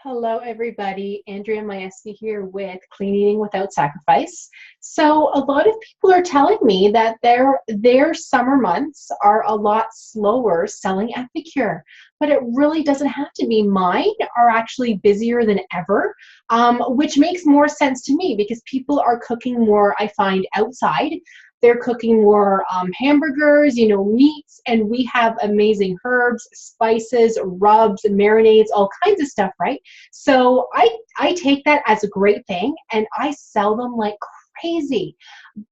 Hello, everybody. Andrea Majewski here with Clean Eating Without Sacrifice. So, a lot of people are telling me that their summer months are a lot slower selling Epicure, but it really doesn't have to be. Mine are actually busier than ever, which makes more sense to me because people are cooking more, I find, outside. They're cooking more hamburgers, meats, and we have amazing herbs, spices, rubs, marinades, all kinds of stuff, right? So I take that as a great thing and I sell them like crazy.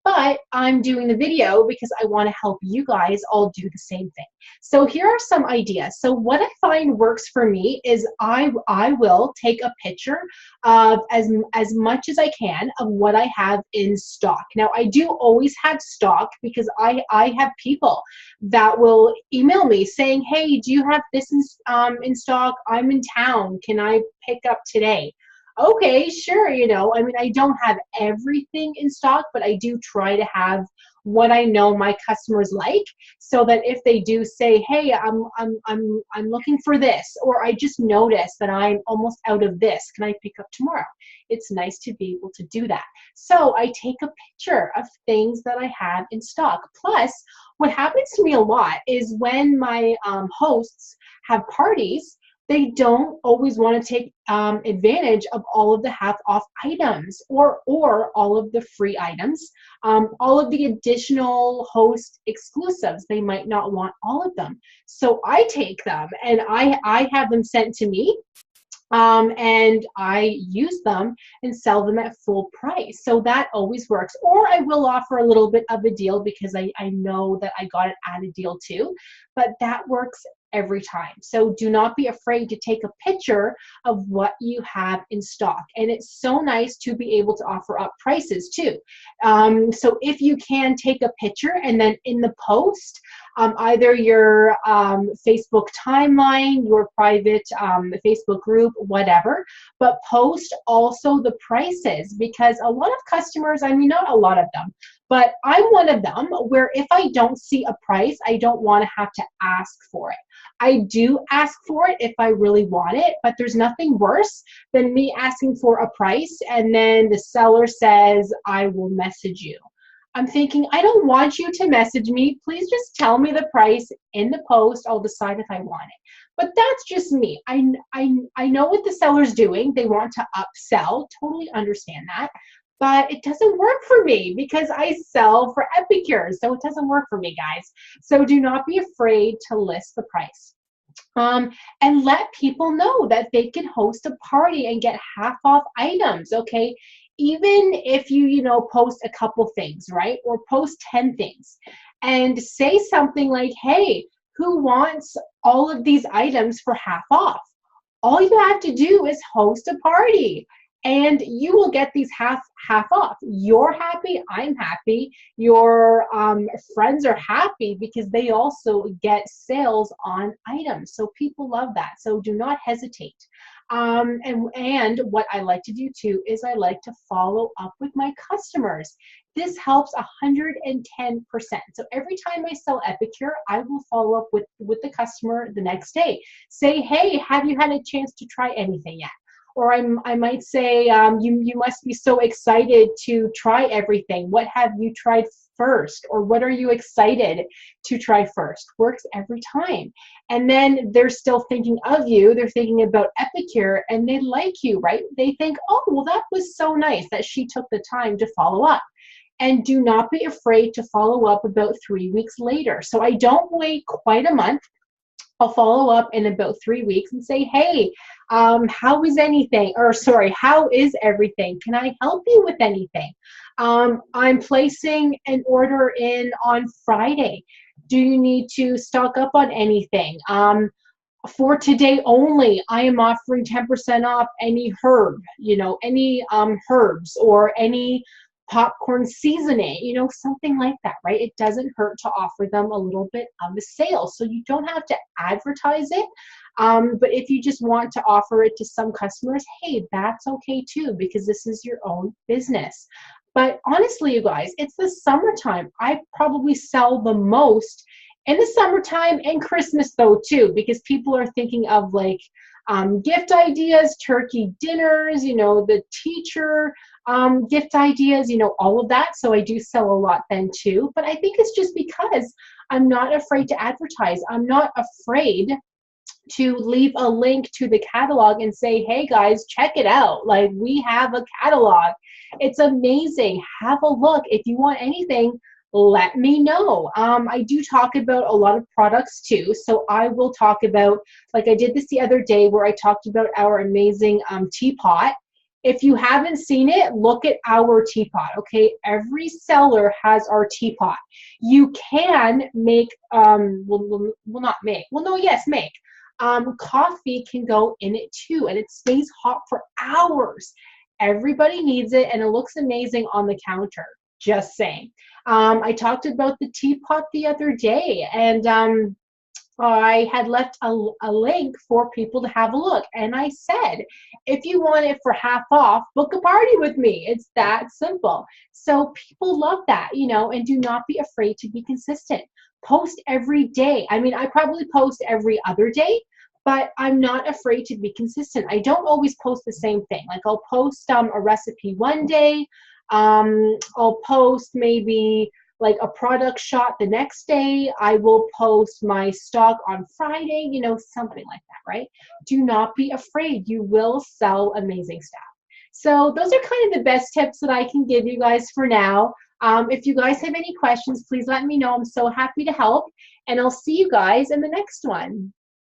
But I'm doing the video because I want to help you guys all do the same thing. So here are some ideas. So what I find works for me is I will take a picture of as much as I can of what I have in stock. Now I do always have stock because I have people that will email me saying, hey, do you have this in stock? I'm in town. Can I pick up today? Okay, sure, I mean, I don't have everything in stock, but I do try to have what I know my customers like, so that if they do say, hey, I'm looking for this, or I just noticed that I'm almost out of this, can I pick up tomorrow? It's nice to be able to do that. So I take a picture of things that I have in stock. Plus, what happens to me a lot is when my hosts have parties, they don't always want to take advantage of all of the half-off items or all of the free items, all of the additional host exclusives. They might not want all of them. So I take them and I have them sent to me. And I use them and sell them at full price. So that always works. Or I will offer a little bit of a deal because I know that I got it at a deal too, but that works every time. So do not be afraid to take a picture of what you have in stock. And it's so nice to be able to offer up prices too. So if you can take a picture and then in the post, either your Facebook timeline, your private Facebook group, whatever, but post also the prices, because a lot of customers, I mean, not a lot of them, but I'm one of them where if I don't see a price, I don't want to have to ask for it. I do ask for it if I really want it, but there's nothing worse than me asking for a price and then the seller says, I will message you. I'm thinking, I don't want you to message me. Please just tell me the price in the post. I'll decide if I want it. But that's just me. I know what the seller's doing. They want to upsell. Totally understand that. But it doesn't work for me because I sell for Epicure. So it doesn't work for me, guys. So do not be afraid to list the price. And let people know that they can host a party and get half off items, okay? Even if you post a couple things, right? Or post 10 things and say something like, hey, who wants all of these items for half off? All you have to do is host a party and you will get these half off. You're happy, I'm happy, your friends are happy because they also get sales on items. So people love that. So do not hesitate. And what I like to do too is I like to follow up with my customers. This helps 110%. So every time I sell Epicure, I will follow up with the customer the next day. Say, hey, have you had a chance to try anything yet? Or I might say, you must be so excited to try everything. What have you tried first? Or what are you excited to try first? Works every time. And then they're still thinking of you. They're thinking about Epicure and they like you, right? They think, oh, well, that was so nice that she took the time to follow up. And do not be afraid to follow up about 3 weeks later. So I don't wait quite a month. I'll follow up in about 3 weeks and say, hey, how is anything? Or sorry, how is everything? Can I help you with anything? I'm placing an order in on Friday. Do you need to stock up on anything? For today only, I am offering 10% off any herb, any herbs or any popcorn seasoning, something like that, right? It doesn't hurt to offer them a little bit of a sale. So you don't have to advertise it. But if you just want to offer it to some customers, hey, that's okay too, because this is your own business. But honestly, you guys, it's the summertime. I probably sell the most in the summertime and Christmas though too, because people are thinking of like gift ideas, turkey dinners, you know, the teacher gift ideas, you know, all of that. So I do sell a lot then too. But I think it's just because I'm not afraid to advertise. I'm not afraid to leave a link to the catalog and say, hey guys, check it out. Like, we have a catalog. It's amazing. Have a look. If you want anything, let me know. I do talk about a lot of products too. So I will talk about, like I did this the other day where I talked about our amazing teapot. If you haven't seen it, look at our teapot, okay? Every seller has our teapot. You can make, not make, well, no, yes, make. Coffee can go in it too, and it stays hot for hours. Everybody needs it, and it looks amazing on the counter. Just saying. I talked about the teapot the other day, and I had left a link for people to have a look. And I said, if you want it for half off, book a party with me. It's that simple. So people love that, you know, and do not be afraid to be consistent. Post every day. I mean, I probably post every other day, but I'm not afraid to be consistent. I don't always post the same thing. Like, I'll post a recipe one day. I'll post maybe like a product shot the next day. I will post my stock on Friday, you know, something like that, right? Do not be afraid. You will sell amazing stuff. So those are kind of the best tips that I can give you guys for now. If you guys have any questions, please let me know. I'm so happy to help, and I'll see you guys in the next one.